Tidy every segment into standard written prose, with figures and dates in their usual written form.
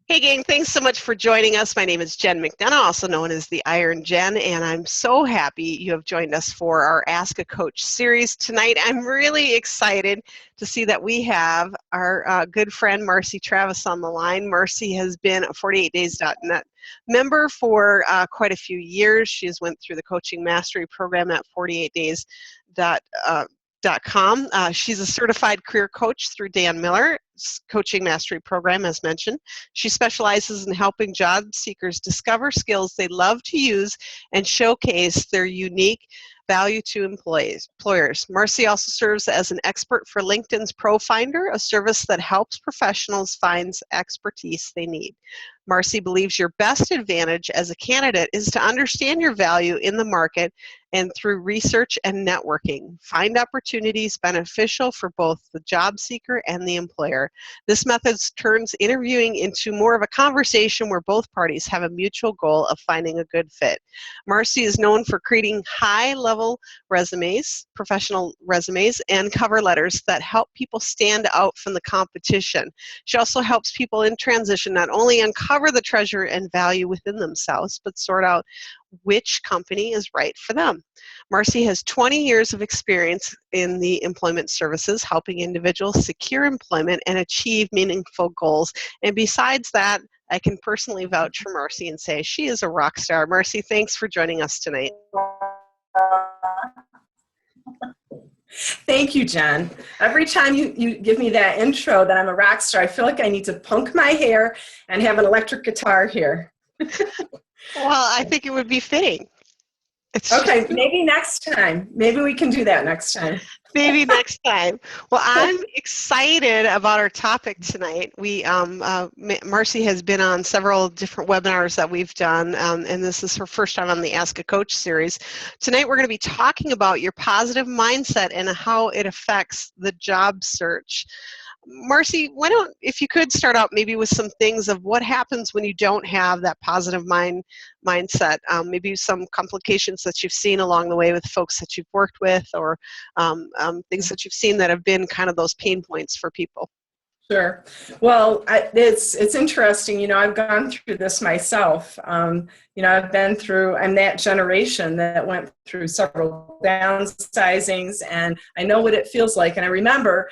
Hey gang, thanks so much for joining us. My name is Jen McDonough, also known as the Iron Jen, and I'm so happy you have joined us for our Ask a Coach series tonight. I'm really excited to see that we have our good friend Marcy Travis on the line. Marcy has been a 48days.net member for quite a few years. She has went through the coaching mastery program at 48days.com. She's a certified career coach through Dan Miller's coaching mastery program, as mentioned. She specializes in helping job seekers discover skills they love to use and showcase their unique value to employers. Marcy also serves as an expert for LinkedIn's Pro Finder, a service that helps professionals find expertise they need. Marcy believes your best advantage as a candidate is to understand your value in the market and through research and networking, find opportunities beneficial for both the job seeker and the employer. This method turns interviewing into more of a conversation where both parties have a mutual goal of finding a good fit. Marcy is known for creating high-level resumes, professional resumes, and cover letters that help people stand out from the competition. She also helps people in transition not only uncover the treasure and value within themselves, but sort out which company is right for them. Marcy has 20 years of experience in the employment services, helping individuals secure employment and achieve meaningful goals. And besides that, I can personally vouch for Marcy and say she is a rock star. Marcy, thanks for joining us tonight. Thank you, Jen. Every time you give me that intro that I'm a rock star, I feel like I need to punk my hair and have an electric guitar here. Well, I think it would be fitting. Okay, maybe next time. Maybe we can do that next time. Maybe next time. Well, I'm excited about our topic tonight. Marcy has been on several different webinars that we've done, and this is her first time on the Ask a Coach series. Tonight we're going to be talking about your positive mindset and how it affects the job search. Marcy, if you could start out maybe with some things of what happens when you don't have that positive mindset, maybe some complications that you've seen along the way with folks that you've worked with, or things that you've seen that have been kind of those pain points for people. Sure. Well, it's interesting. I've gone through this myself. I'm that generation that went through several downsizings, and I know what it feels like. And I remember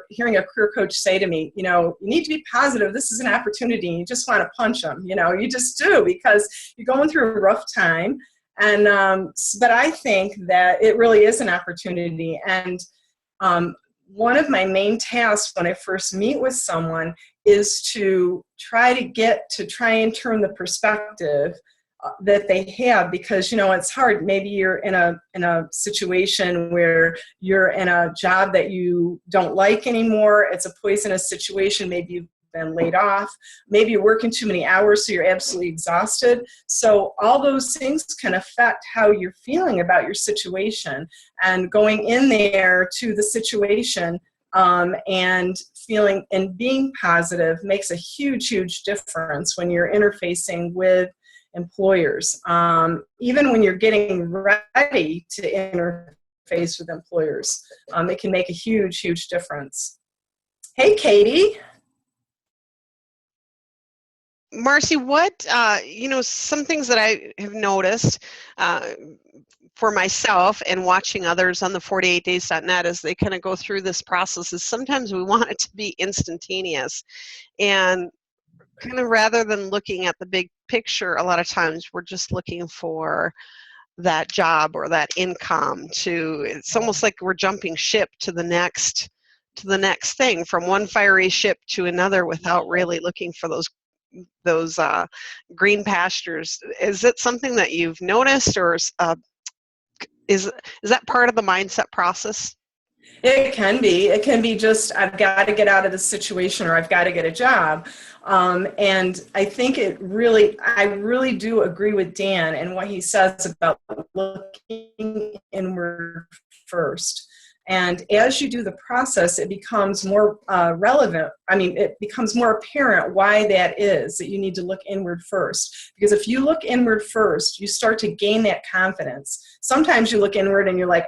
hearing a career coach say to me, you need to be positive. This is an opportunity. You just want to punch them. You just do, because you're going through a rough time. And but I think that it really is an opportunity. And one of my main tasks when I first meet with someone is to try and turn the perspective that they have, because it's hard. Maybe you're in a situation where you're in a job that you don't like anymore. It's a poisonous situation. Maybe you've been laid off. Maybe you're working too many hours, so you're absolutely exhausted. So all those things can affect how you're feeling about your situation. And going in there to the situation and feeling and being positive makes a huge difference when you're interfacing with employers. Even when you're getting ready to interface with employers, it can make a huge difference. Hey, Katie. Marcy, some things that I have noticed for myself and watching others on the 48days.net as they kind of go through this process is sometimes we want it to be instantaneous. And kind of rather than looking at the big picture, a lot of times we're just looking for that job or that income it's almost like we're jumping ship to the next thing, from one fiery ship to another, without really looking for those green pastures. Is it something that you've noticed, or is that part of the mindset process? It can be. It can be just, I've got to get out of this situation, or I've got to get a job. And I think I really do agree with Dan and what he says about looking inward first. And as you do the process, it becomes more relevant. It becomes more apparent why that is, that you need to look inward first. Because if you look inward first, you start to gain that confidence. Sometimes you look inward and you're like,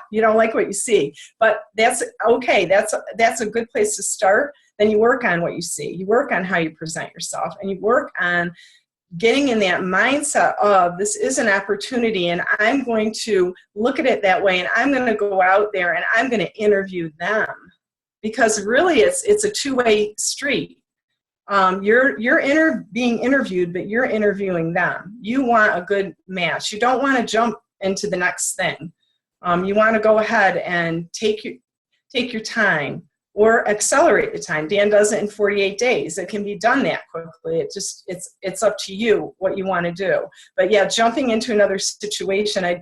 you don't like what you see. But that's okay. That's a good place to start. then you work on what you see. You work on how you present yourself, and you work on getting in that mindset of, this is an opportunity and I'm going to look at it that way, and I'm going to go out there and I'm going to interview them. Because really it's a two-way street. You're being interviewed, but you're interviewing them. You want a good match. You don't want to jump into the next thing. You want to go ahead and take your time, or accelerate the time. Dan does it in 48 days. It can be done that quickly. It's up to you what you want to do. But yeah, jumping into another situation, I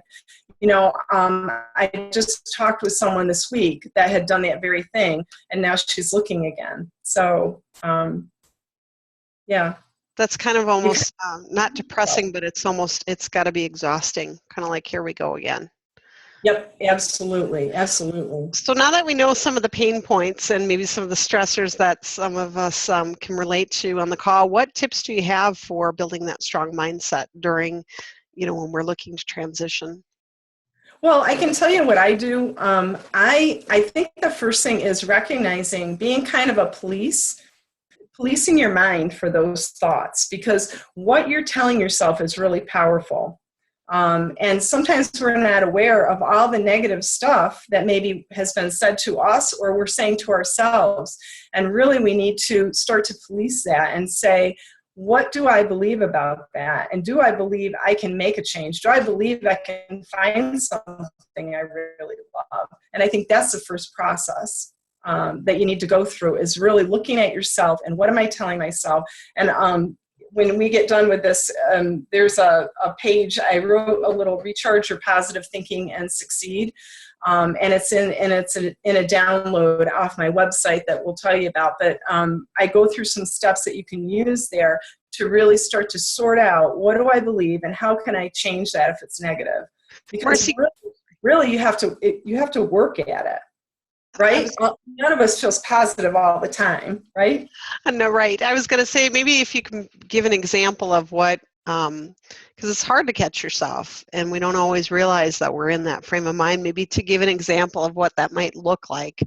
just talked with someone this week that had done that very thing, and now she's looking again. So, yeah. That's kind of almost not depressing, but it's got to be exhausting. Kind of like, here we go again. Yep, absolutely, absolutely. So now that we know some of the pain points and maybe some of the stressors that some of us can relate to on the call, what tips do you have for building that strong mindset during, when we're looking to transition? Well, I can tell you what I do. I think the first thing is recognizing, being kind of a policing your mind for those thoughts, because what you're telling yourself is really powerful. And sometimes we're not aware of all the negative stuff that maybe has been said to us or we're saying to ourselves. And really we need to start to police that and say, what do I believe about that? And do I believe I can make a change? Do I believe I can find something I really love? And I think that's the first process that you need to go through, is really looking at yourself and what am I telling myself? And when we get done with this, there's a page I wrote, a little Recharge Your Positive Thinking and Succeed, and it's in a download off my website that we'll tell you about. But I go through some steps that you can use there to really start to sort out, what do I believe and how can I change that if it's negative? Because really you have to work at it. Right? None of us feels positive all the time, right? No, right. I was going to say, maybe if you can give an example of what, because it's hard to catch yourself and we don't always realize that we're in that frame of mind, maybe to give an example of what that might look like.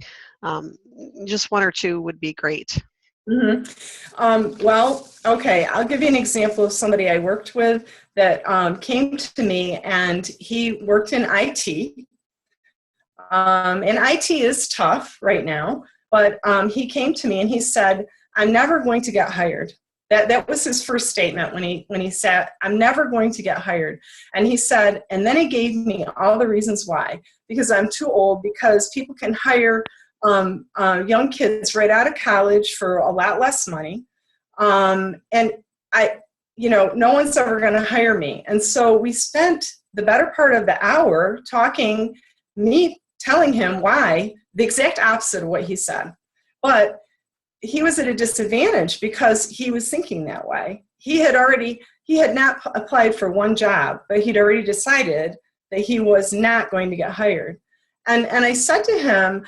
Just one or two would be great. Mm-hmm. Well, okay, I'll give you an example of somebody I worked with that came to me, and he worked in IT. And IT is tough right now, but he came to me and he said, I'm never going to get hired. That was his first statement when he said, I'm never going to get hired. And he said, and then he gave me all the reasons why, because I'm too old, because people can hire young kids right out of college for a lot less money. And no one's ever going to hire me. And so we spent the better part of the hour talking, telling him why, the exact opposite of what he said. But he was at a disadvantage because he was thinking that way. He had not applied for one job, but he'd already decided that he was not going to get hired. And I said to him,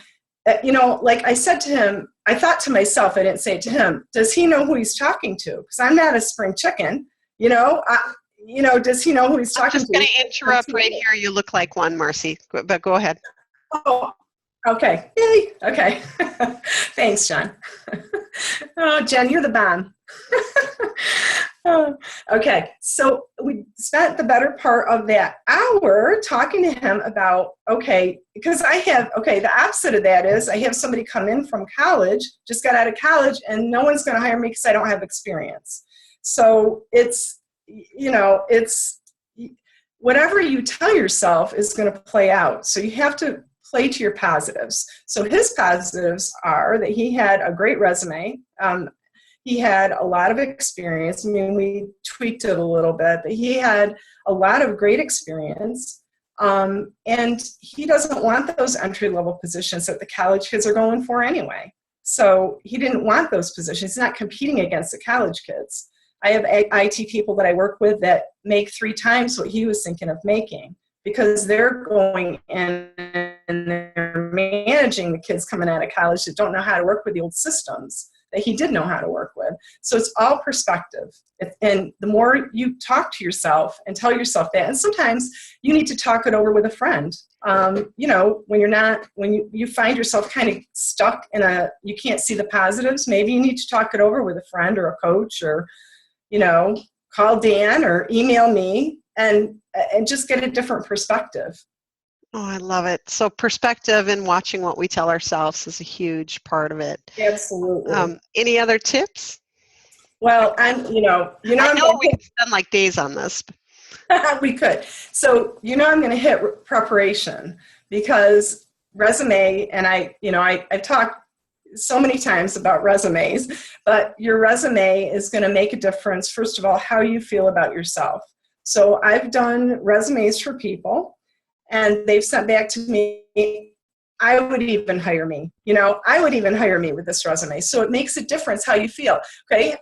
I thought to myself, I didn't say it to him, does he know who he's talking to? Because I'm not a spring chicken, does he know who he's talking to? I'm just going to interrupt right here. You look like one, Marcy, but go ahead. Oh, okay. Yay. Okay. Thanks, Jen. Oh, Jen, you're the bomb. Okay. So we spent the better part of that hour talking to him about, because the opposite of that is I have somebody come in from college, just got out of college, and no one's going to hire me because I don't have experience. So it's whatever you tell yourself is going to play out. So you have to play to your positives. So his positives are that he had a great resume. He had a lot of experience. I mean, we tweaked it a little bit, but he had a lot of great experience. And he doesn't want those entry-level positions that the college kids are going for anyway. So he didn't want those positions. He's not competing against the college kids. I have IT people that I work with that make 3 times what he was thinking of making, because they're going in and they're managing the kids coming out of college that don't know how to work with the old systems that he did know how to work with. So it's all perspective. And the more you talk to yourself and tell yourself that, and sometimes you need to talk it over with a friend. You know, when you find yourself kind of stuck you can't see the positives, maybe you need to talk it over with a friend or a coach, or, you know, call Dan or email me and just get a different perspective. Oh, I love it. So perspective and watching what we tell ourselves is a huge part of it. Absolutely. Any other tips? Well, I know We could spend like days on this. we could. So, I'm going to hit preparation, because resume, and I've talked so many times about resumes, but your resume is going to make a difference, first of all, how you feel about yourself. So I've done resumes for people, and they've sent back to me, I would even hire me. I would even hire me with this resume. So it makes a difference how you feel. Okay,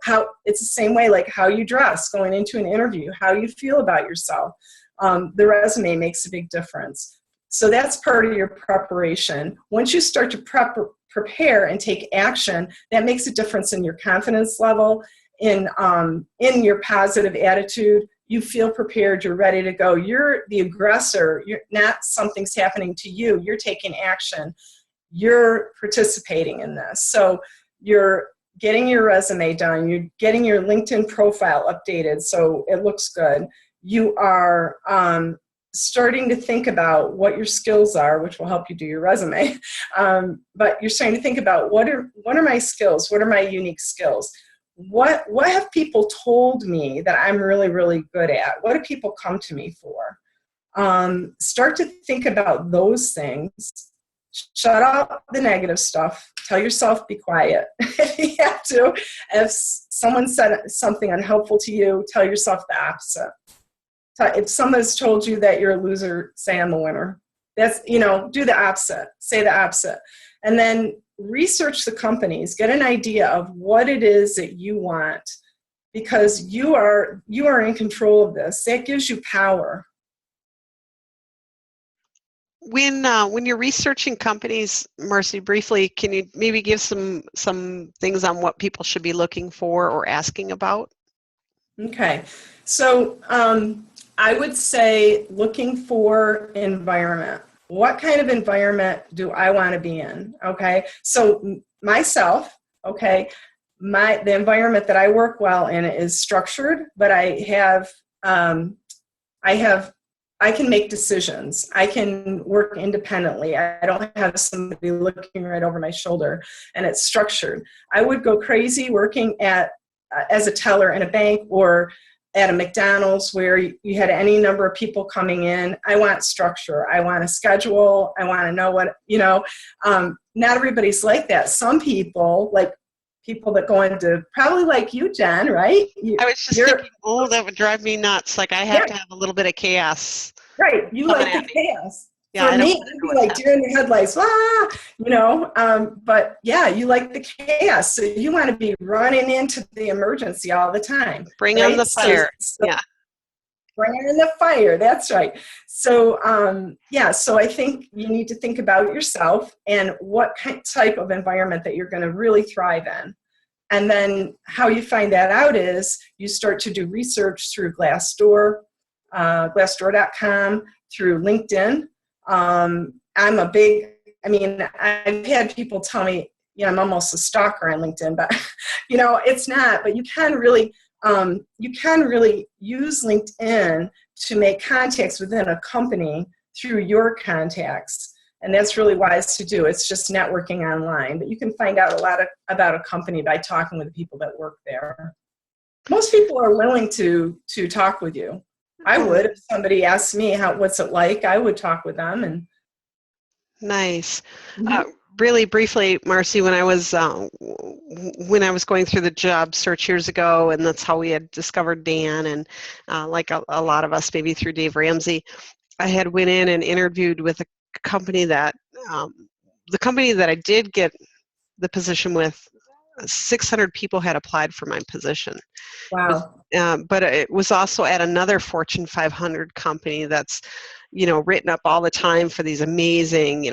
it's the same way, like how you dress going into an interview, how you feel about yourself. The resume makes a big difference. So that's part of your preparation. Once you start to prepare and take action, that makes a difference in your confidence level, in your positive attitude. You feel prepared, you're ready to go. You're the aggressor. You're not something's happening to you. You're taking action. You're participating in this. So you're getting your resume done. You're getting your LinkedIn profile updated so it looks good. You are starting to think about what your skills are, which will help you do your resume. But you're starting to think about what are my skills? What are my unique skills? What have people told me that I'm really, really good at? What do people come to me for? Start to think about those things. Shut out the negative stuff. Tell yourself, be quiet. If you have to. If someone said something unhelpful to you, tell yourself the opposite. If someone's told you that you're a loser, say I'm a winner. That's, do the opposite. Say the opposite. And then research the companies, get an idea of what it is that you want, because you are in control of this. That gives you power. When you're researching companies, Marcy, briefly, can you maybe give some things on what people should be looking for or asking about? Okay, so I would say looking for environment. What kind of environment do I want to be in? Okay, so myself, okay, the environment that I work well in is structured, but I can make decisions. I can work independently. I don't have somebody looking right over my shoulder, and it's structured. I would go crazy working as a teller in a bank or at a McDonald's where you had any number of people coming in. I want structure. I want a schedule. I want to know what, not everybody's like that. Some people, like people that go into, probably like you, Jen, right? I was just thinking, that would drive me nuts. Like I have to have a little bit of chaos. Right. You like the chaos. Yeah, for me, I'd be like deer in the headlights, but yeah, you like the chaos. So you want to be running into the emergency all the time. Bring on the fire. Yeah. Bring in the fire. That's right. So, so I think you need to think about yourself and what type of environment that you're going to really thrive in. And then how you find that out is you start to do research through Glassdoor, Glassdoor.com, through LinkedIn. I've had people tell me, I'm almost a stalker on LinkedIn, but it's not, but you can really use LinkedIn to make contacts within a company through your contacts. And that's really wise to do. It's just networking online, but you can find out a lot about a company by talking with the people that work there. Most people are willing to talk with you. I would, if somebody asked me what's it like, I would talk with them. And nice. Really briefly, Marcy, when I was going through the job search years ago, and that's how we had discovered Dan, and like a lot of us, maybe through Dave Ramsey, I had went in and interviewed with a company that the company that I did get the position with. 600 people had applied for my position. Wow. But it was also at another Fortune 500 company that's, written up all the time for these amazing,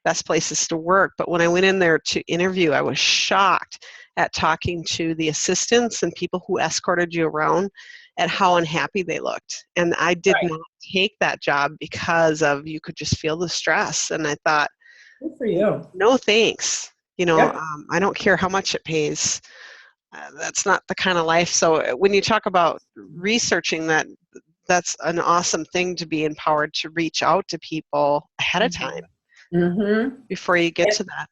best places to work. But when I went in there to interview, I was shocked at talking to the assistants and people who escorted you around at how unhappy they looked. And I did Right. not take that job because of, you could just feel the stress. And I thought, Good for you. no thanks. Yep. I don't care how much it pays. That's not the kind of life. So when you talk about researching that, that's an awesome thing, to be empowered to reach out to people ahead of time Mm-hmm. before you get to that.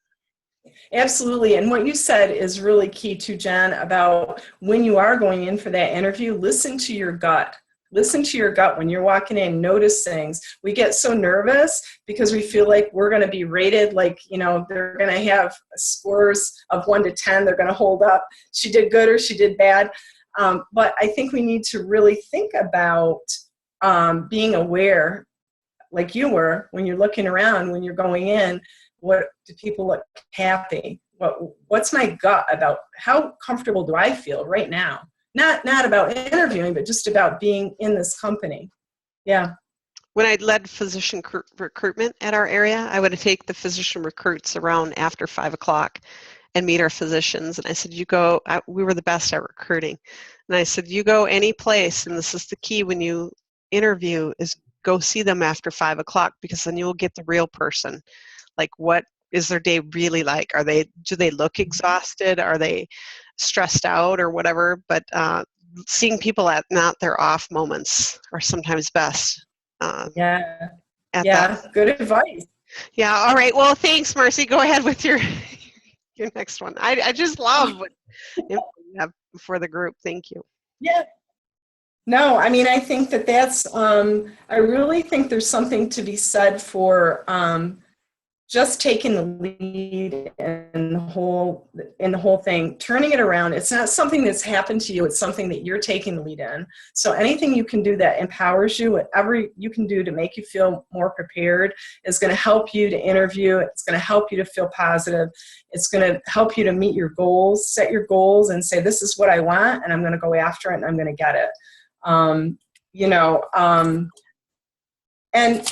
Absolutely. And what you said is really key too, Jen, about when you are going in for that interview, listen to your gut. Listen to your gut when you're walking in, notice things. We get so nervous because we feel like we're going to be rated like, they're going to have scores of 1 to 10. They're going to hold up. She did good or she did bad. But I think we need to really think about being aware, like you were, when you're looking around, when you're going in. What do people look happy? What's my gut about? How comfortable do I feel right now? Not about interviewing, but just about being in this company. Yeah. When I led physician recruitment at our area, I would take the physician recruits around after 5 o'clock and meet our physicians. And I said, we were the best at recruiting. And I said, you go any place, and this is the key when you interview, is go see them after 5 o'clock, because then you'll get the real person. Like, what is their day really like? Do they look exhausted? Are they stressed out or whatever? But seeing people at not their off moments are sometimes best. Yeah. That. Good advice. Yeah. All right. Well, thanks, Marcy. Go ahead with your next one. I just love what you have for the group. Thank you. Yeah. No, I mean, I think that's, I really think there's something to be said for just taking the lead in the whole thing, turning it around. It's not something that's happened to you. It's something that you're taking the lead in. So anything you can do that empowers you, whatever you can do to make you feel more prepared, is going to help you to interview. It's going to help you to feel positive. It's going to help you to meet your goals, set your goals, and say, this is what I want, and I'm going to go after it, and I'm going to get it. And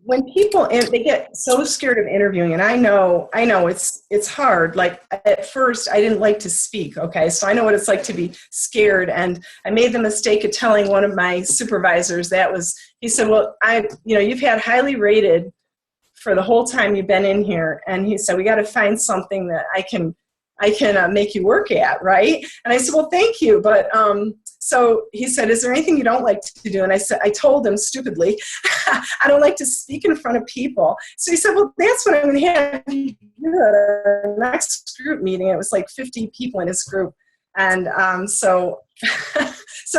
when people, they get so scared of interviewing, and I know it's hard. Like, at first I didn't like to speak. Okay. So I know what it's like to be scared. And I made the mistake of telling one of my supervisors, he said, well, you've had highly rated for the whole time you've been in here. And he said, we got to find something that I can make you work at. Right. And I said, well, thank you. But, so he said, is there anything you don't like to do? And I told him stupidly, I don't like to speak in front of people. So he said, well, that's what I'm going to have you do at our next group meeting. It was like 50 people in his group. And so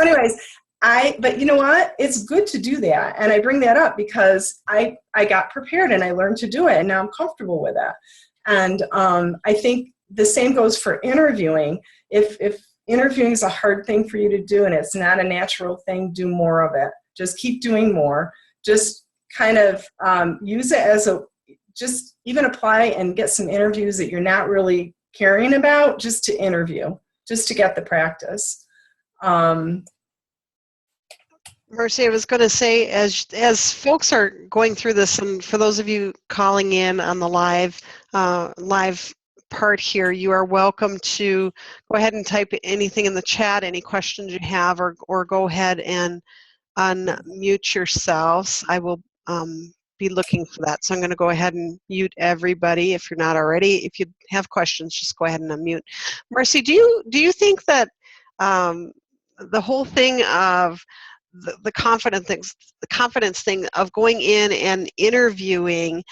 anyways, but you know what? It's good to do that. And I bring that up because I got prepared and I learned to do it, and now I'm comfortable with it. And I think the same goes for interviewing. If interviewing is a hard thing for you to do and it's not a natural thing, do more of it. Just keep doing more. Just kind of use it as just even apply and get some interviews that you're not really caring about, just to interview, just to get the practice. Marcy, I was going to say, as folks are going through this, and for those of you calling in on the live part here, you are welcome to go ahead and type anything in the chat, any questions you have, or go ahead and unmute yourselves. I will be looking for that. So I'm going to go ahead and mute everybody if you're not already. If you have questions, just go ahead and unmute. Marcy, do you think that the whole thing of the confidence thing of going in and interviewing,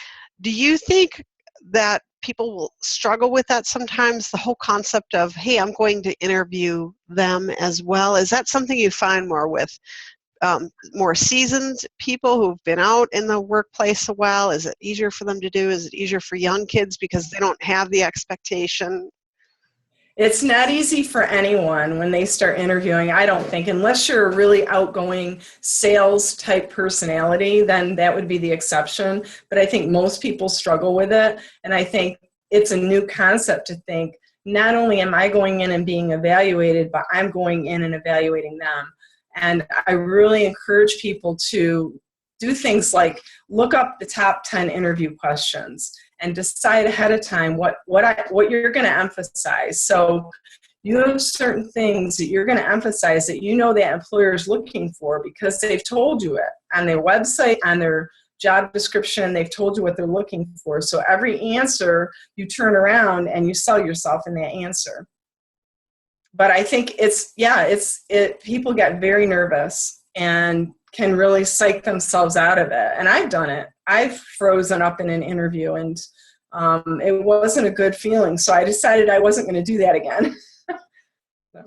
do you think that people will struggle with that sometimes, the whole concept of, hey, I'm going to interview them as well? Is that something you find more with more seasoned people who've been out in the workplace a while? Is it easier for them to do? Is it easier for young kids because they don't have the expectation? It's not easy for anyone when they start interviewing, I don't think, unless you're a really outgoing sales type personality, then that would be the exception. But I think most people struggle with it. And I think it's a new concept to think, not only am I going in and being evaluated, but I'm going in and evaluating them. And I really encourage people to do things like look up the top 10 interview questions and decide ahead of time what you're going to emphasize. So you have certain things that you're going to emphasize that you know that employer is looking for because they've told you it on their website, on their job description, they've told you what they're looking for. So every answer you turn around and you sell yourself in that answer. But I think people get very nervous and can really psych themselves out of it. And I've done it. I've frozen up in an interview, and it wasn't a good feeling. So I decided I wasn't going to do that again. So.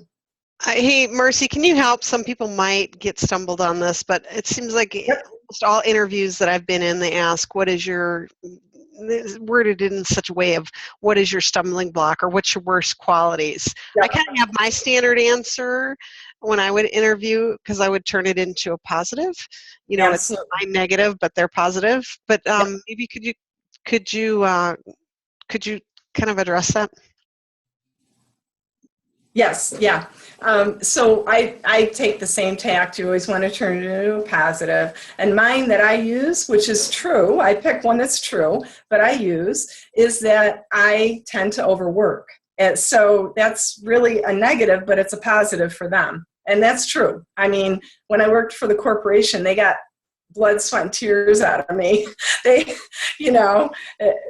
Hey, Marcy, can you help? Some people might get stumbled on this, but it seems like almost all interviews that I've been in, they ask, worded in such a way of what is your stumbling block or what's your worst qualities. I kind of have my standard answer when I would interview because I would turn it into a positive. It's my negative, but they're positive. But maybe could you kind of address that? Yes, yeah. So I take the same tact. You always want to turn it into a positive. And mine that I use, which is true, I pick one that's true, but I use, is that I tend to overwork. And so that's really a negative, but it's a positive for them. And that's true. I mean, when I worked for the corporation, they got blood, sweat, and tears out of me.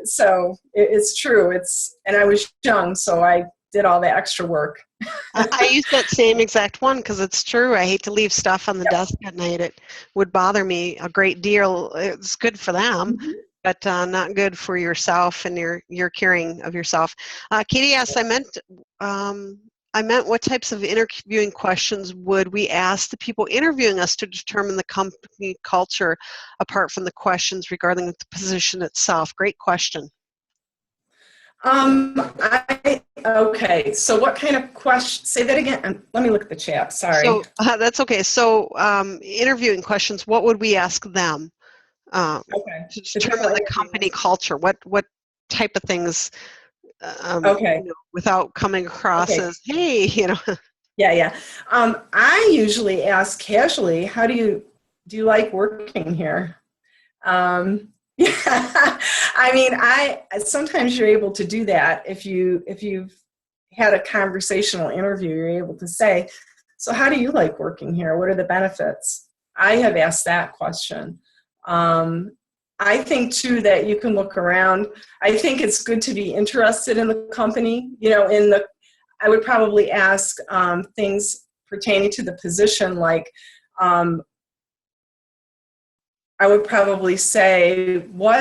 So it's true. And I was young, so I did all the extra work. I use that same exact one because it's true. I hate to leave stuff on the desk at night. It would bother me a great deal. It's good for them, but not good for yourself and your caring of yourself. Katie asked, I meant what types of interviewing questions would we ask the people interviewing us to determine the company culture apart from the questions regarding the position itself? Great question. Okay, so what kind of question, say that again, let me look at the chat, sorry. So that's okay. So interviewing questions, what would we ask them to determine the company culture? What type of things, without coming across as, hey, Yeah. I usually ask casually, do you like working here? Yeah, I mean, sometimes you're able to do that if you've had a conversational interview. You're able to say, "So, how do you like working here? What are the benefits?" I have asked that question. I think too that you can look around. I think it's good to be interested in the company. I would probably ask things pertaining to the position, like. I would probably say, where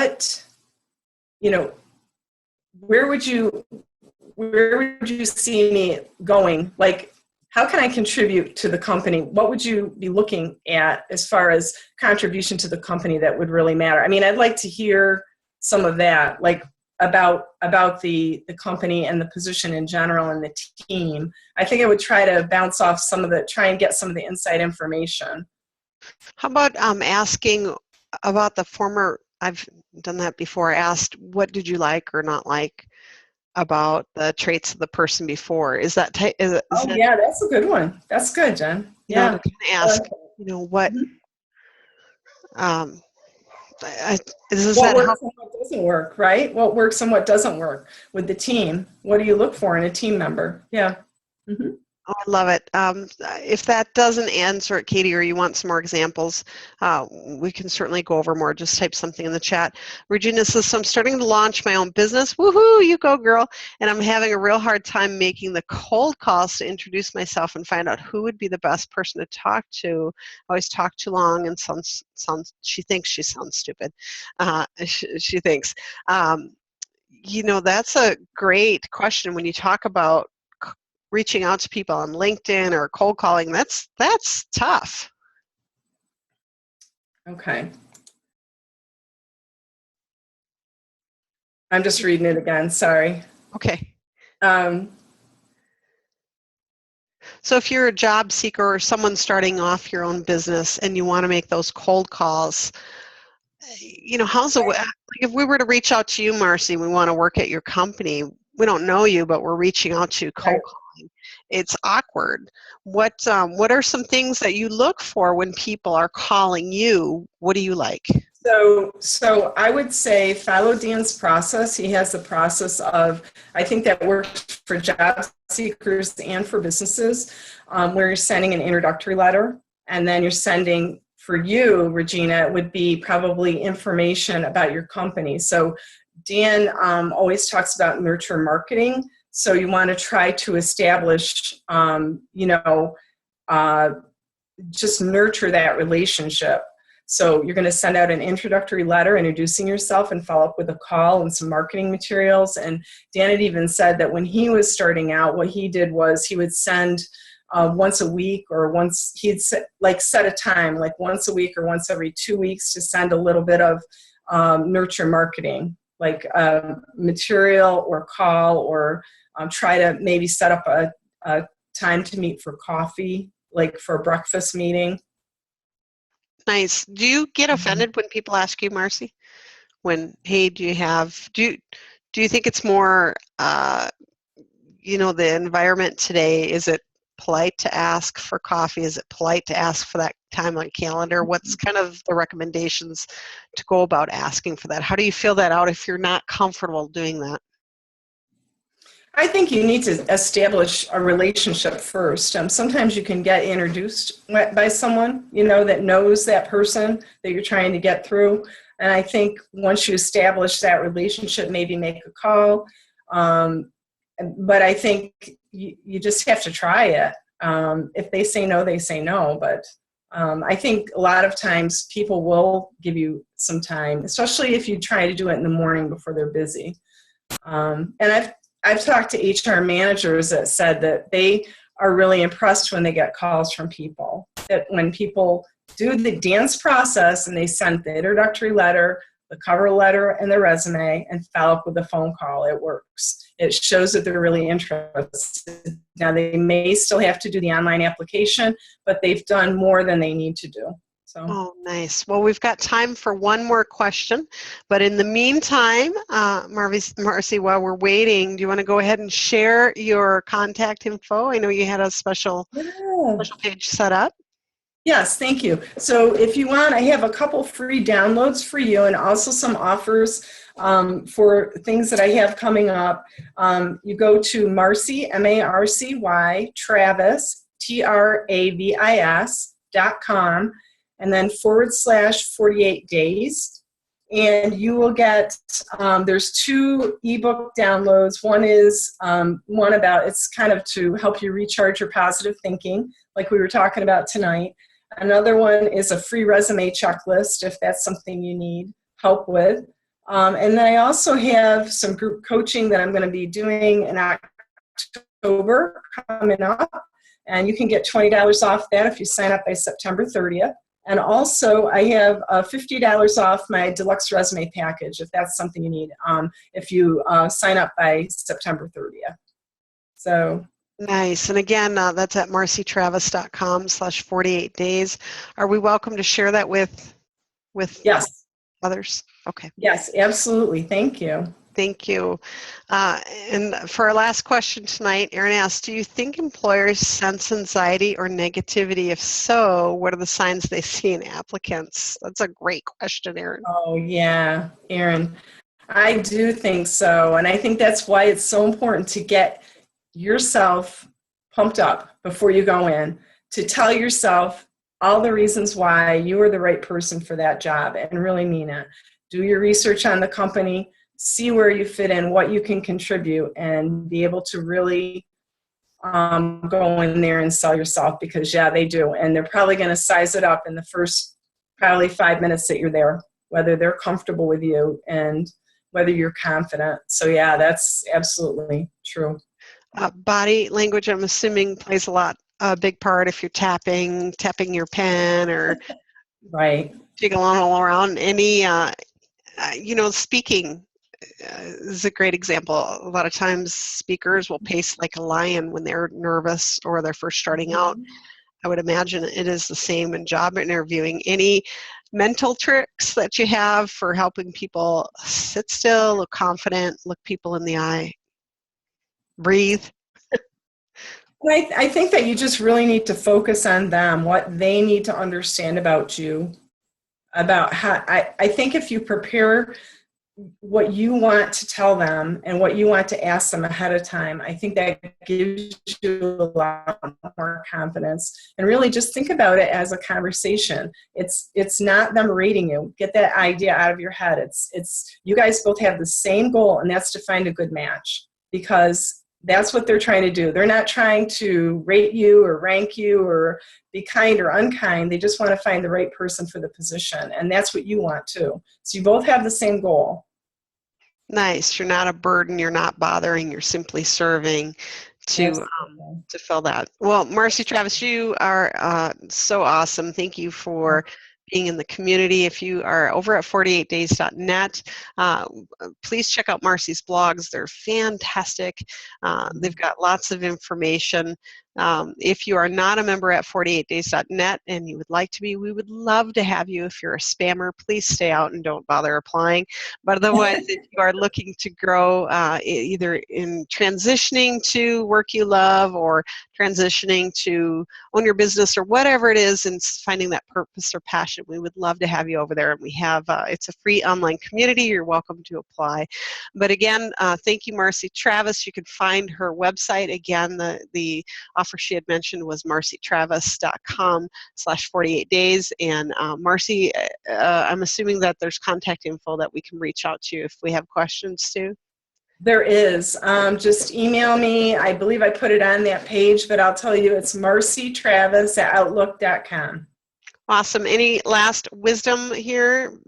would you see me going? Like, how can I contribute to the company? What would you be looking at as far as contribution to the company that would really matter? I mean, I'd like to hear some of that, like about the company and the position in general and the team. I think I would try to bounce off try and get some of the inside information. How about asking about the former, I've done that before, asked what did you like or not like about the traits of the person before? Is that yeah, that's a good one. That's good, Jen. Yeah. To kind of ask, what what works and what doesn't work, right? What works and what doesn't work with the team? What do you look for in a team member? Yeah. Mm-hmm. Oh, I love it. If that doesn't answer it, Katie, or you want some more examples, we can certainly go over more. Just type something in the chat. Regina says, so I'm starting to launch my own business. Woohoo, you go, girl. And I'm having a real hard time making the cold calls to introduce myself and find out who would be the best person to talk to. I always talk too long and she thinks she sounds stupid. She thinks. That's a great question when you talk about reaching out to people on LinkedIn or cold calling. That's tough. Okay. I'm just reading it again, sorry. Okay. So if you're a job seeker or someone starting off your own business and you want to make those cold calls, if we were to reach out to you, Marcy, we want to work at your company. We don't know you, but we're reaching out to you cold calling. It's awkward. What are some things that you look for when people are calling you? What do you like? So I would say follow Dan's process. He has the process of, I think that works for job seekers and for businesses, where you're sending an introductory letter, and then you're sending, for you, Regina, it would be probably information about your company. So Dan always talks about nurture marketing. So you want to try to establish, just nurture that relationship. So you're going to send out an introductory letter introducing yourself and follow up with a call and some marketing materials. And Dan had even said that when he was starting out, what he did was he would send once a week, or he'd set a time, like once a week or once every 2 weeks, to send a little bit of nurture marketing, like material or call, or try to maybe set up a time to meet for coffee, like for a breakfast meeting. Nice. Do you get offended when people ask you, Marcy? When, hey, do you think it's more, the environment today? Is it polite to ask for coffee? Is it polite to ask for that time on calendar? What's kind of the recommendations to go about asking for that? How do you feel that out if you're not comfortable doing that? I think you need to establish a relationship first. Sometimes you can get introduced by someone, that knows that person that you're trying to get through. And I think once you establish that relationship, maybe make a call. But I think you just have to try it. If they say no, they say no. But I think a lot of times people will give you some time, especially if you try to do it in the morning before they're busy. And I've talked to HR managers that said that they are really impressed when they get calls from people. That when people do the dance process and they send the introductory letter, the cover letter, and the resume, and follow up with a phone call, it works. It shows that they're really interested. Now, they may still have to do the online application, but they've done more than they need to do. So. Oh, nice. Well, we've got time for one more question, but in the meantime, Marcy, while we're waiting, do you want to go ahead and share your contact info? I know you had a special page set up. Yes, thank you. So if you want, I have a couple free downloads for you, and also some offers for things that I have coming up. You go to Marcy, Marcy, Travis, Travis.com, and then /48 days. And you will get, there's 2 ebook downloads. One is one about, it's kind of to help you recharge your positive thinking, like we were talking about tonight. Another one is a free resume checklist, if that's something you need help with. And then I also have some group coaching that I'm going to be doing in October coming up. And you can get $20 off that if you sign up by September 30th. And also, I have $50 off my deluxe resume package, if that's something you need, if you sign up by September 30th. So. Nice. And again, that's at marcytravis.com /48 days. Are we welcome to share that with Yes. others? Okay. Yes, absolutely. Thank you. Thank you. And for our last question tonight, Erin asked, do you think employers sense anxiety or negativity? If so, what are the signs they see in applicants? That's a great question, Erin. Oh, yeah, Erin. I do think so. And I think that's why it's so important to get yourself pumped up before you go in, to tell yourself all the reasons why you are the right person for that job and really mean it. Do your research on the company. See where you fit in, what you can contribute, and be able to really go in there and sell yourself, because, yeah, they do. And they're probably going to size it up in the first probably 5 minutes that you're there, whether they're comfortable with you and whether you're confident. So, yeah, that's absolutely true. Body language, I'm assuming, plays a big part if you're tapping your pen or right, jiggling all around. Any, speaking is a great example. A lot of times speakers will pace like a lion when they're nervous or they're first starting out. I would imagine it is the same in job interviewing. Any mental tricks that you have for helping people sit still, look confident, look people in the eye, breathe? I think that you just really need to focus on them, what they need to understand about you. about how, I think if you prepare what you want to tell them and what you want to ask them ahead of time, I think that gives you a lot more confidence. And really just think about it as a conversation. It's not them rating you. Get that idea out of your head. It's you guys both have the same goal, and that's to find a good match, because that's what they're trying to do. They're not trying to rate you or rank you or be kind or unkind. They just want to find the right person for the position. And that's what you want too. So you both have the same goal. Nice. You're not a burden. You're not bothering. You're simply serving to Absolutely. to fill that. Well, Marcy Travis, you are so awesome. Thank you for being in the community. If you are over at 48days.net, please check out Marcy's blogs. They're fantastic. They've got lots of information. If you are not a member at 48days.net and you would like to be, we would love to have you. If you're a spammer, please stay out and don't bother applying. But otherwise, if you are looking to grow either in transitioning to work you love or transitioning to own your business or whatever it is, and finding that purpose or passion, we would love to have you over there. And we have, it's a free online community. You're welcome to apply. But again, thank you, Marcy Travis. You can find her website. Again, the offer she had mentioned was marcytravis.com/48days. And Marcy, I'm assuming that there's contact info that we can reach out to you if we have questions too. There is. Just email me. I believe I put it on that page, but I'll tell you it's marcytravis@outlook.com. Awesome. Any last wisdom here?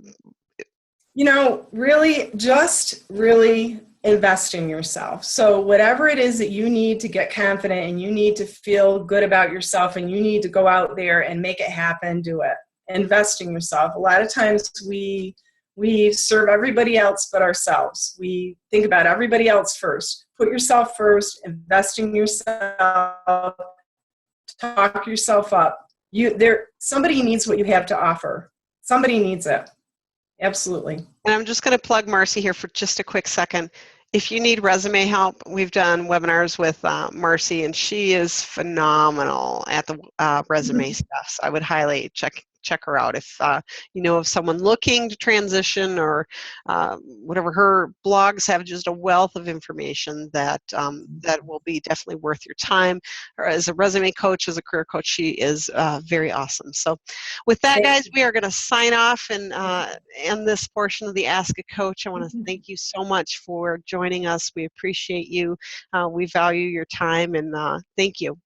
Really, just really invest in yourself. So whatever it is that you need to get confident and you need to feel good about yourself and you need to go out there and make it happen, do it. Invest in yourself. A lot of times we serve everybody else but ourselves. We think about everybody else first. Put yourself first, invest in yourself, talk yourself up. Somebody needs what you have to offer. Somebody needs it. Absolutely. And I'm just going to plug Marcy here for just a quick second. If you need resume help, we've done webinars with Marcy, and she is phenomenal at the resume stuff. So I would highly check her out if you know of someone looking to transition or whatever. Her blogs have just a wealth of information that that will be definitely worth your time. Or as a resume coach, as a career coach, she is very awesome. So with that, guys, we are going to sign off and end this portion of the Ask a Coach. I want to thank you so much for joining us. We appreciate you. We value your time, and thank you.